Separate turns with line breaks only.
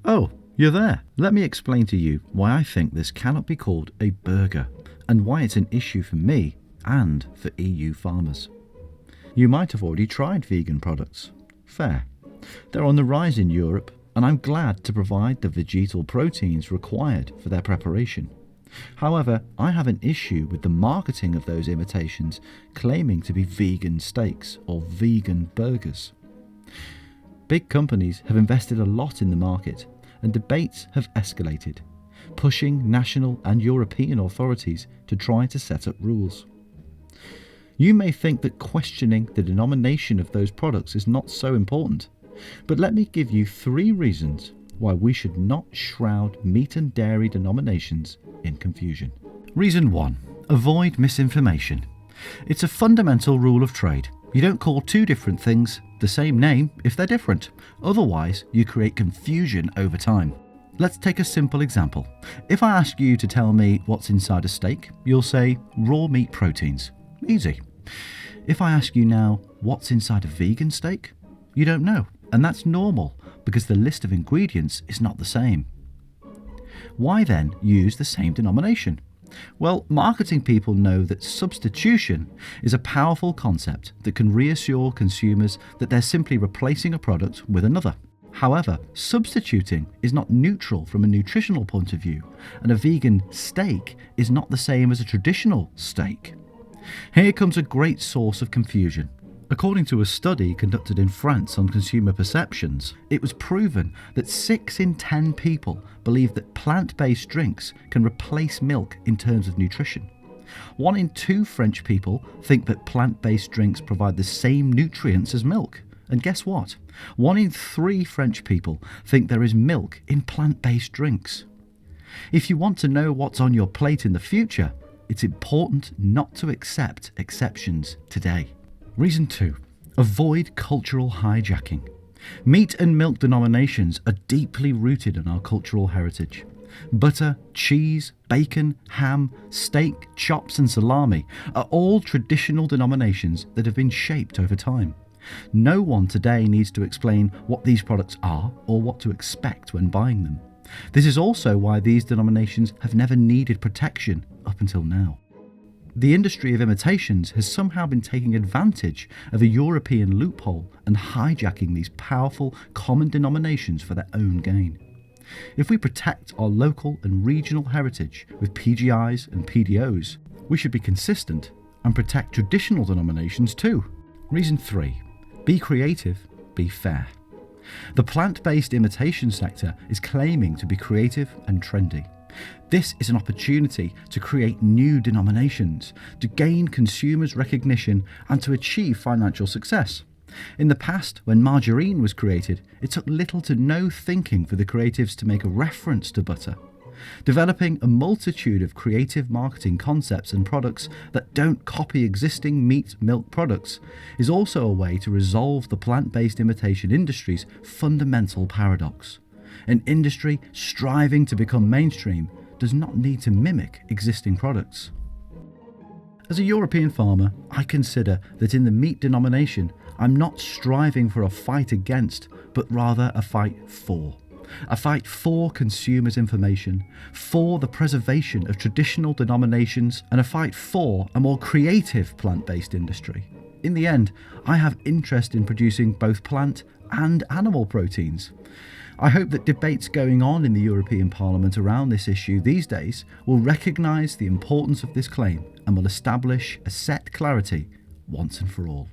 Oh, you're there. Let me explain to you why I think this cannot be called a burger and why it's an issue for me and for EU farmers. You might have already tried vegan products. Fair. They're on the rise in Europe, and I'm glad to provide the vegetal proteins required for their preparation. However, I have an issue with the marketing of those imitations claiming to be vegan steaks or vegan burgers. Big companies have invested a lot in the market, and debates have escalated, pushing national and European authorities to try to set up rules. You may think that questioning the denomination of those products is not so important, but let me give you 3 reasons why we should not shroud meat and dairy denominations in confusion. Reason 1. Avoid misinformation. It's a fundamental rule of trade. You don't call 2 different things the same name if they're different. Otherwise, you create confusion over time. Let's take a simple example. If I ask you to tell me what's inside a steak, you'll say raw meat proteins. Easy. If I ask you now, what's inside a vegan steak? You don't know, and that's normal because the list of ingredients is not the same. Why then use the same denomination? Well, marketing people know that substitution is a powerful concept that can reassure consumers that they're simply replacing a product with another. However, substituting is not neutral from a nutritional point of view, and a vegan steak is not the same as a traditional steak. Here comes a great source of confusion. According to a study conducted in France on consumer perceptions, it was proven that 6 in 10 people believe that plant-based drinks can replace milk in terms of nutrition. 1 in 2 French people think that plant-based drinks provide the same nutrients as milk. And guess what? 1 in 3 French people think there is milk in plant-based drinks. If you want to know what's on your plate in the future, it's important not to accept exceptions today. Reason 2. Avoid cultural hijacking. Meat and milk denominations are deeply rooted in our cultural heritage. Butter, cheese, bacon, ham, steak, chops and salami are all traditional denominations that have been shaped over time. No one today needs to explain what these products are or what to expect when buying them. This is also why these denominations have never needed protection up until now. The industry of imitations has somehow been taking advantage of a European loophole and hijacking these powerful common denominations for their own gain. If we protect our local and regional heritage with PGIs and PDOs, we should be consistent and protect traditional denominations too. Reason 3. Be creative, be fair. The plant-based imitation sector is claiming to be creative and trendy. This is an opportunity to create new denominations, to gain consumers' recognition and to achieve financial success. In the past, when margarine was created, it took little to no thinking for the creatives to make a reference to butter. Developing a multitude of creative marketing concepts and products that don't copy existing meat-milk products is also a way to resolve the plant-based imitation industry's fundamental paradox. An industry striving to become mainstream does not need to mimic existing products. As a European farmer, I consider that in the meat denomination, I'm not striving for a fight against, but rather a fight for. A fight for consumers' information, for the preservation of traditional denominations, and a fight for a more creative plant-based industry. In the end, I have interest in producing both plant and animal proteins. I hope that debates going on in the European Parliament around this issue these days will recognise the importance of this claim and will establish a set clarity once and for all.